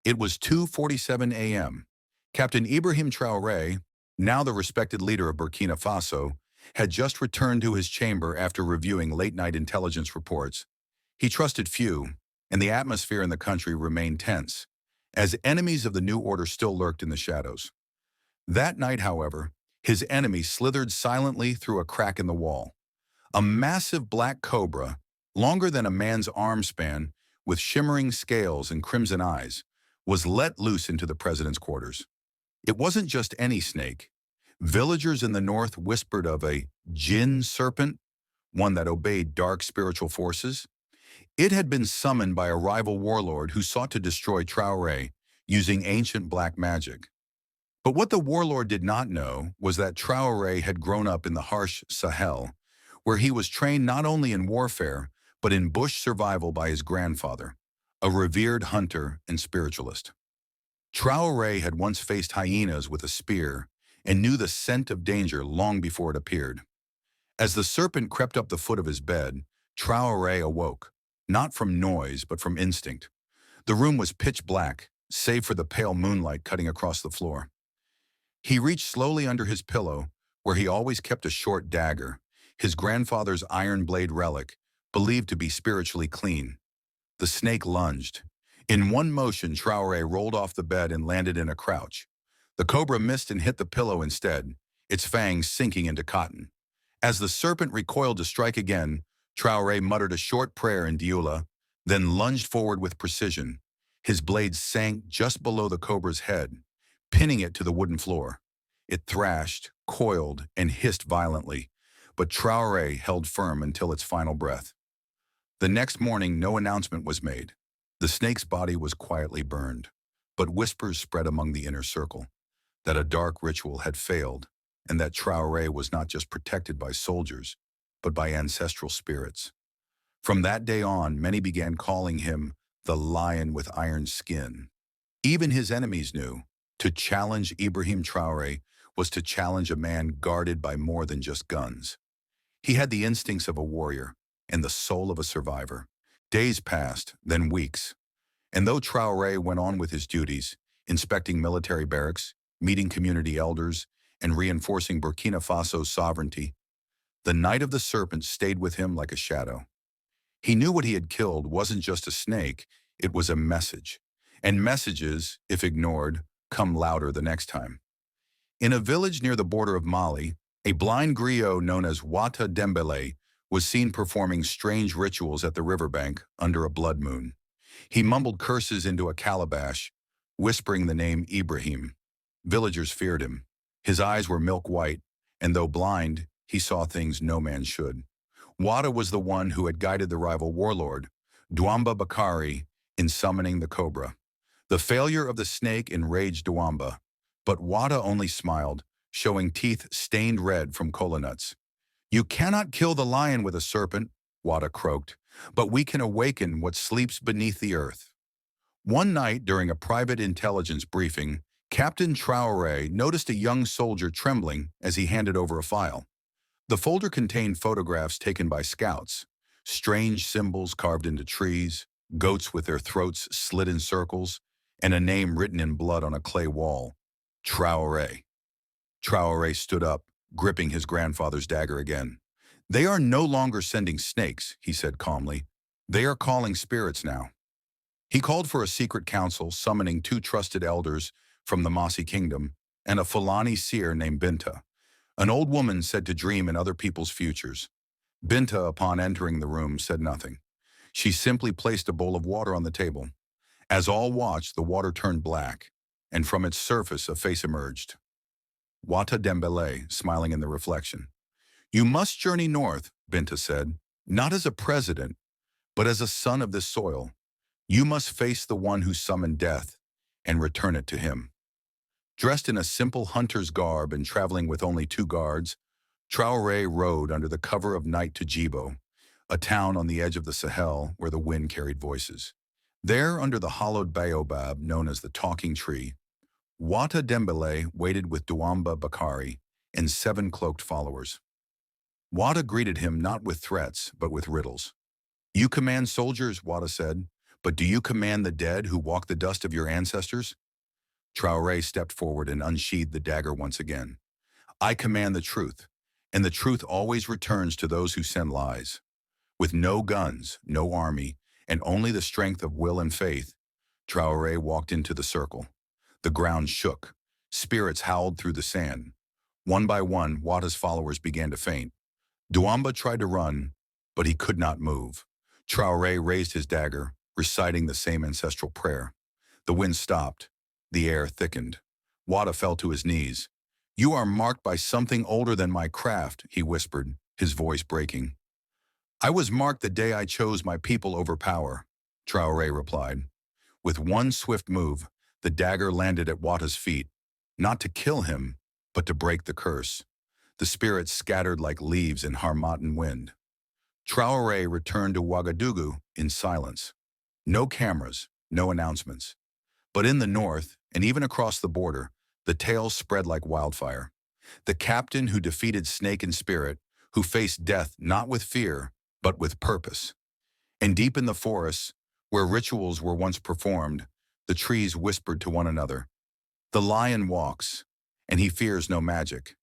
It was 2:47 a.m. Captain Ibrahim Traoré, now the respected leader of Burkina Faso, had just returned to his chamber after reviewing late-night intelligence reports. He trusted few, and the atmosphere in the country remained tense, as enemies of the new order still lurked in the shadows. That night, however, his enemy slithered silently through a crack in the wall. A massive black cobra, longer than a man's arm span, with shimmering scales and crimson eyes, was let loose into the president's quarters. It wasn't just any snake. Villagers in the north whispered of a jinn serpent, one that obeyed dark spiritual forces. It had been summoned by a rival warlord who sought to destroy Traoré using ancient black magic. But what the warlord did not know was that Traoré had grown up in the harsh Sahel, where he was trained not only in warfare, but in bush survival by his grandfather, a revered hunter and spiritualist. Traoré had once faced hyenas with a spear and knew the scent of danger long before it appeared. As the serpent crept up the foot of his bed, Traoré awoke, not from noise but from instinct. The room was pitch black, save for the pale moonlight cutting across the floor. He reached slowly under his pillow, where he always kept a short dagger, his grandfather's iron blade relic, believed to be spiritually clean. The snake lunged. In one motion, Traoré rolled off the bed and landed in a crouch. The cobra missed and hit the pillow instead, its fangs sinking into cotton. As the serpent recoiled to strike again, Traoré muttered a short prayer in Dioula, then lunged forward with precision. His blade sank just below the cobra's head, pinning it to the wooden floor. It thrashed, coiled, and hissed violently, but Traoré held firm until its final breath. The next morning, no announcement was made. The snake's body was quietly burned, but whispers spread among the inner circle that a dark ritual had failed and that Traoré was not just protected by soldiers, but by ancestral spirits. From that day on, many began calling him the lion with iron skin. Even his enemies knew to challenge Ibrahim Traoré was to challenge a man guarded by more than just guns. He had the instincts of a warrior and the soul of a survivor. Days passed, then weeks. And though Traoré went on with his duties, inspecting military barracks, meeting community elders, and reinforcing Burkina Faso's sovereignty, the Night of the Serpent stayed with him like a shadow. He knew what he had killed wasn't just a snake, it was a message. And messages, if ignored, come louder the next time. In a village near the border of Mali, a blind griot known as Wata Dembélé was seen performing strange rituals at the riverbank under a blood moon. He mumbled curses into a calabash, whispering the name Ibrahim. Villagers feared him. His eyes were milk white, and though blind, he saw things no man should. Wata was the one who had guided the rival warlord, Douamba Bakari, in summoning the cobra. The failure of the snake enraged Douamba, but Wata only smiled, showing teeth stained red from kola nuts. "You cannot kill the lion with a serpent," Wata croaked, "but we can awaken what sleeps beneath the earth." One night during a private intelligence briefing, Captain Traoré noticed a young soldier trembling as he handed over a file. The folder contained photographs taken by scouts, strange symbols carved into trees, goats with their throats slit in circles, and a name written in blood on a clay wall: Traoré. Traoré stood up, gripping his grandfather's dagger again. "They are no longer sending snakes," he said calmly. "They are calling spirits now." He called for a secret council, summoning 2 trusted elders from the Mossi kingdom and a Fulani seer named Binta, an old woman said to dream in other people's futures. Binta, upon entering the room, said nothing. She simply placed a bowl of water on the table. As all watched, the water turned black, and from its surface a face emerged. Wata Dembélé, smiling in the reflection. "You must journey north," Binta said, "not as a president, but as a son of this soil. You must face the one who summoned death and return it to him." Dressed in a simple hunter's garb and traveling with only 2 guards, Traoré rode under the cover of night to Djibo, a town on the edge of the Sahel where the wind carried voices. There, under the hollowed baobab known as the talking tree, Wata Dembélé waited with Douamba Bakari and 7 cloaked followers. Wata greeted him not with threats, but with riddles. "You command soldiers," Wata said, But do you command the dead who walk the dust of your ancestors? Traoré stepped forward and unsheathed the dagger once again. I command the truth, and the truth always returns to those who send lies. With no guns, no army, and only the strength of will and faith, Traoré walked into the circle. The ground shook. Spirits howled through the sand. One by one, Wata's followers began to faint. Duamba tried to run, but he could not move. Traoré raised his dagger, reciting the same ancestral prayer. The wind stopped. The air thickened. Wata fell to his knees. You are marked by something older than my craft, he whispered, his voice breaking. I was marked the day I chose my people over power, Traoré replied. With one swift move, the dagger landed at Wata's feet, not to kill him, but to break the curse. The spirits scattered like leaves in Harmattan wind. Traoré returned to Ouagadougou in silence. No cameras, no announcements. But in the north, and even across the border, the tale spread like wildfire. The captain who defeated snake and spirit, who faced death not with fear, but with purpose. And deep in the forests, where rituals were once performed, the trees whispered to one another. The lion walks, and he fears no magic.